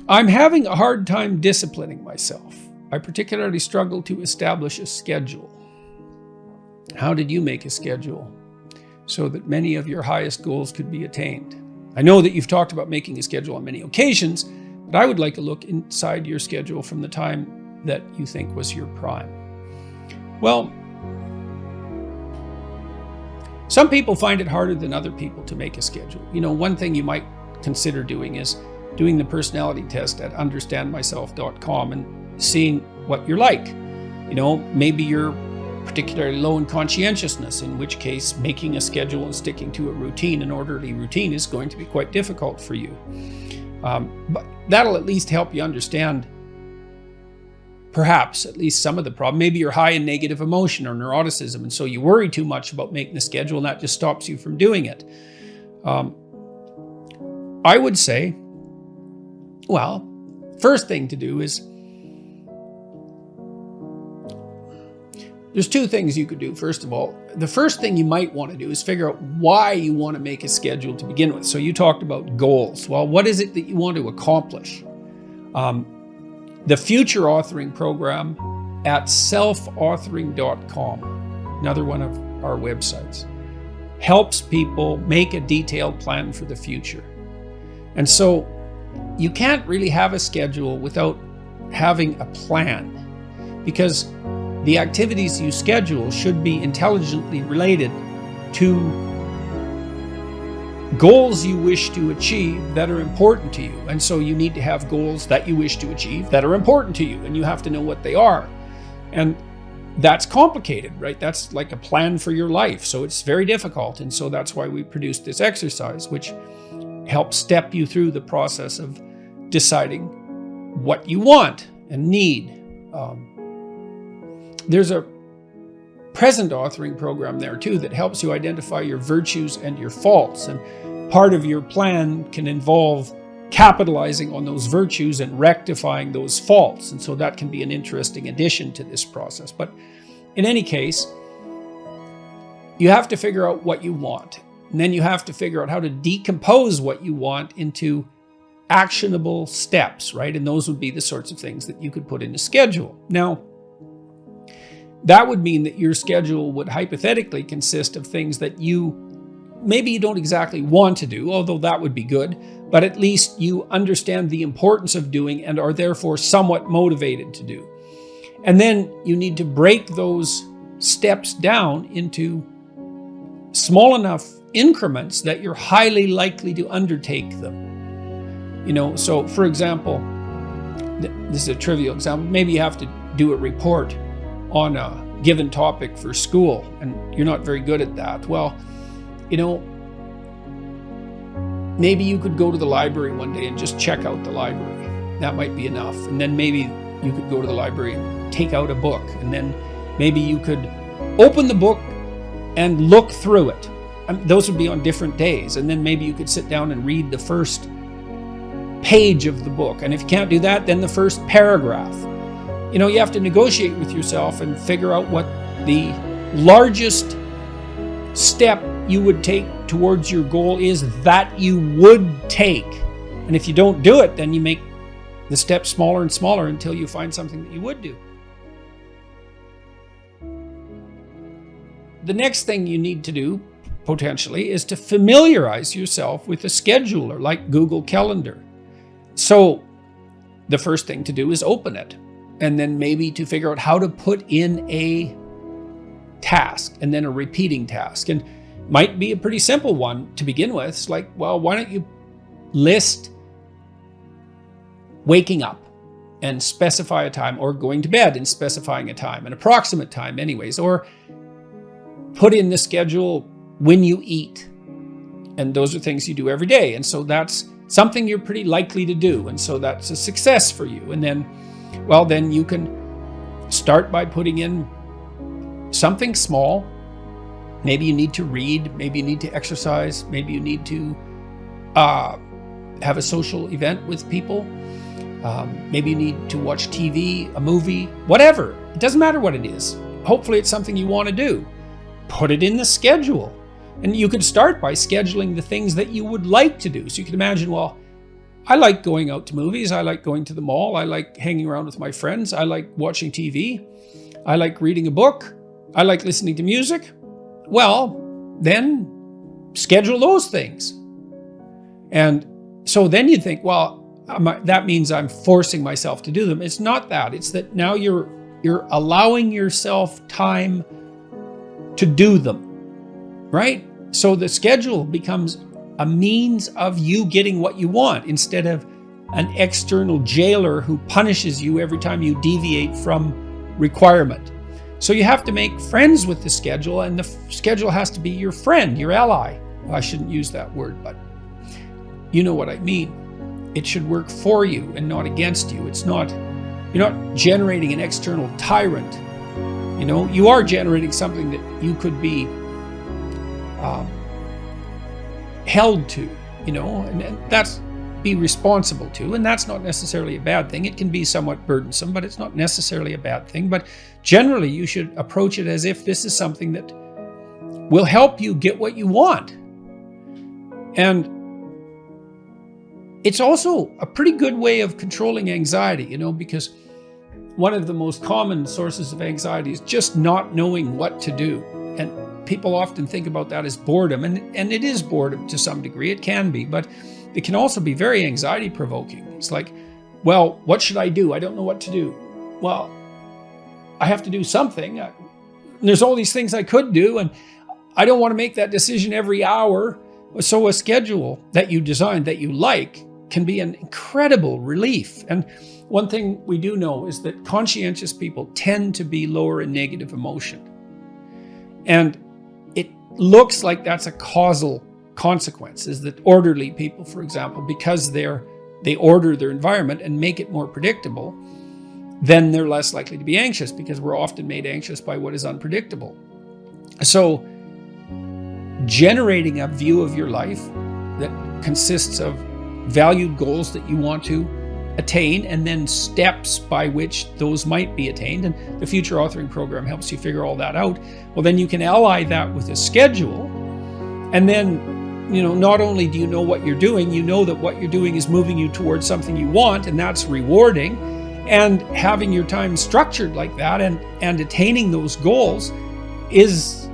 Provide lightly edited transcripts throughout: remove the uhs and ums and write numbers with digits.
I'm having a hard time disciplining myself. I particularly struggle to establish a schedule. How did you make a schedule so that many of your highest goals could be attained? I know that you've talked about making a schedule on many occasions, but I would like to look inside your schedule from the time that you think was your prime. Well, some people find it harder than other people to make a schedule. One thing you might consider doing is doing the personality test at understandmyself.com and seeing what you're like. Maybe you're particularly low in conscientiousness, in which case making a schedule and sticking to a routine, an orderly routine, is going to be quite difficult for you. But that'll at least help you understand perhaps at least some of the problem. Maybe you're high in negative emotion or neuroticism, and so you worry too much about making the schedule, and that just stops you from doing it. I would say, well, first thing to do is, there's two things you could do. First of all, the first thing you might want to do is figure out why you want to make a schedule to begin with. So you talked about goals. Well, what is it that you want to accomplish? The future authoring program at selfauthoring.com, another one of our websites, helps people make a detailed plan for the future. And so you can't really have a schedule without having a plan, because the activities you schedule should be intelligently related to goals you wish to achieve that are important to you. And so you need to have goals that you wish to achieve that are important to you, and you have to know what they are. And that's complicated, right? That's like a plan for your life. So it's very difficult. And so that's why we produced this exercise, which helps step you through the process of deciding what you want and need. There's a present authoring program there too that helps you identify your virtues and your faults. And part of your plan can involve capitalizing on those virtues and rectifying those faults. And so that can be an interesting addition to this process. But in any case, you have to figure out what you want. And then you have to figure out how to decompose what you want into actionable steps, right? And those would be the sorts of things that you could put in a schedule. Now, that would mean that your schedule would hypothetically consist of things that maybe you don't exactly want to do, although that would be good, but at least you understand the importance of doing and are therefore somewhat motivated to do. And then you need to break those steps down into small enough increments that you're highly likely to undertake them. So for example, this is a trivial example, maybe you have to do a report on a given topic for school, and you're not very good at that. Well, maybe you could go to the library one day and just check out the library. That might be enough. And then maybe you could go to the library and take out a book, and then maybe you could open the book and look through it. Those would be on different days. And then maybe you could sit down and read the first page of the book. And if you can't do that, then the first paragraph. You have to negotiate with yourself and figure out what the largest step you would take towards your goal is that you would take. And if you don't do it, then you make the step smaller and smaller until you find something that you would do. The next thing you need to do, potentially, is to familiarize yourself with a scheduler like Google Calendar. So the first thing to do is open it. And then maybe to figure out how to put in a task and then a repeating task. And might be a pretty simple one to begin with. It's like, well, why don't you list waking up and specify a time, or going to bed and specifying a time, an approximate time anyways, or put in the schedule when you eat. And those are things you do every day. And so that's something you're pretty likely to do. And so that's a success for you. And then you can start by putting in something small. Maybe you need to read, maybe you need to exercise, maybe you need to have a social event with people. Maybe you need to watch TV, a movie, whatever. It doesn't matter what it is. Hopefully it's something you want to do. Put it in the schedule. And you could start by scheduling the things that you would like to do. So you can imagine, well, I like going out to movies. I like going to the mall. I like hanging around with my friends. I like watching TV. I like reading a book. I like listening to music. Well, then schedule those things. And so then you think, well, that means I'm forcing myself to do them. It's not that. It's that now you're allowing yourself time to do them, right? So the schedule becomes a means of you getting what you want instead of an external jailer who punishes you every time you deviate from requirement. So you have to make friends with the schedule, and the schedule has to be your friend, your ally. Well, I shouldn't use that word, but you know what I mean. It should work for you and not against you. You're not generating an external tyrant. You are generating something that you could be held to, and that's be responsible to, and that's not necessarily a bad thing. It can be somewhat burdensome, but it's not necessarily a bad thing. But generally, you should approach it as if this is something that will help you get what you want. And it's also a pretty good way of controlling anxiety, because one of the most common sources of anxiety is just not knowing what to do. And people often think about that as boredom, and it is boredom to some degree. It can be, but it can also be very anxiety provoking. It's like, well, what should I do? I don't know what to do. Well, I have to do something. There's all these things I could do, and I don't want to make that decision every hour. So a schedule that you design that you like can be an incredible relief. And one thing we do know is that conscientious people tend to be lower in negative emotion. And it looks like that's a causal consequence, is that orderly people, for example, because they order their environment and make it more predictable, then they're less likely to be anxious, because we're often made anxious by what is unpredictable. So generating a view of your life that consists of valued goals that you want to attain, and then steps by which those might be attained, and the Future Authoring Program helps you figure all that out. Well, then you can ally that with a schedule, and then not only do you know what you're doing, you know that what you're doing is moving you towards something you want, and that's rewarding. And having your time structured like that and attaining those goals is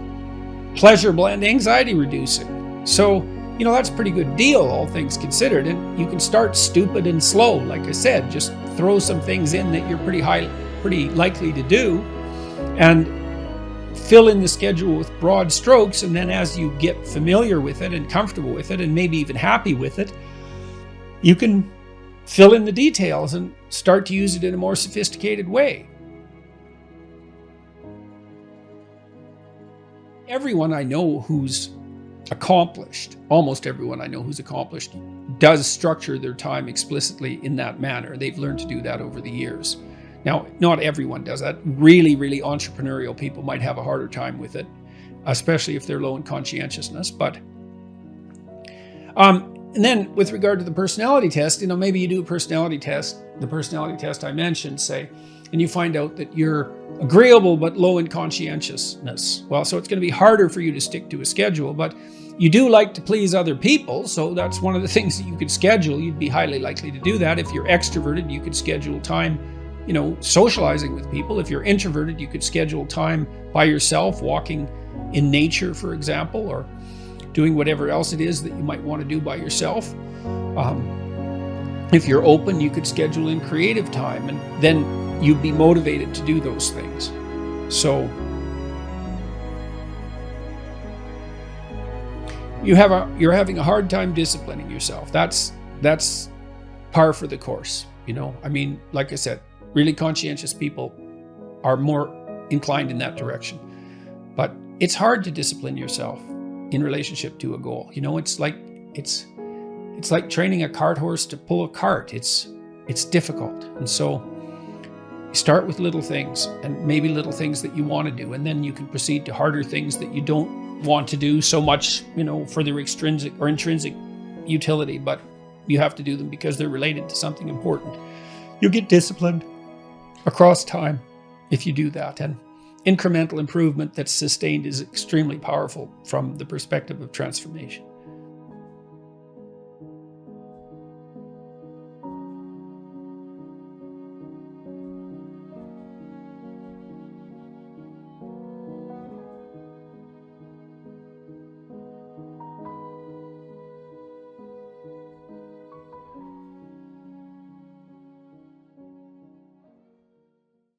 pleasurable and anxiety reducing. So that's a pretty good deal, all things considered. And you can start stupid and slow. Like I said, just throw some things in that you're pretty likely to do, and fill in the schedule with broad strokes. And then as you get familiar with it and comfortable with it, and maybe even happy with it, you can fill in the details and start to use it in a more sophisticated way. Everyone I know who's accomplished, almost everyone I know who's accomplished, does structure their time explicitly in that manner. They've learned to do that over the years. Now, not everyone does that. Really, really entrepreneurial people might have a harder time with it, especially if they're low in conscientiousness. But, and then with regard to the personality test, maybe you do a personality test, the personality test I mentioned, say, and you find out that you're agreeable but low in conscientiousness. Well, so it's going to be harder for you to stick to a schedule, but you do like to please other people, so that's one of the things that you could schedule. You'd be highly likely to do that. If you're extroverted, you could schedule time, socializing with people. If you're introverted, you could schedule time by yourself, walking in nature, for example, or doing whatever else it is that you might want to do by yourself. If you're open, you could schedule in creative time, and then you'd be motivated to do those things. So you're having a hard time disciplining yourself. That's par for the course. Like I said, really conscientious people are more inclined in that direction. But it's hard to discipline yourself in relationship to a goal. It's like training a cart horse to pull a cart. It's difficult. And so you start with little things, and maybe little things that you want to do, and then you can proceed to harder things that you don't want to do so much, for their extrinsic or intrinsic utility, but you have to do them because they're related to something important. You'll get disciplined across time if you do that. And incremental improvement that's sustained is extremely powerful from the perspective of transformation.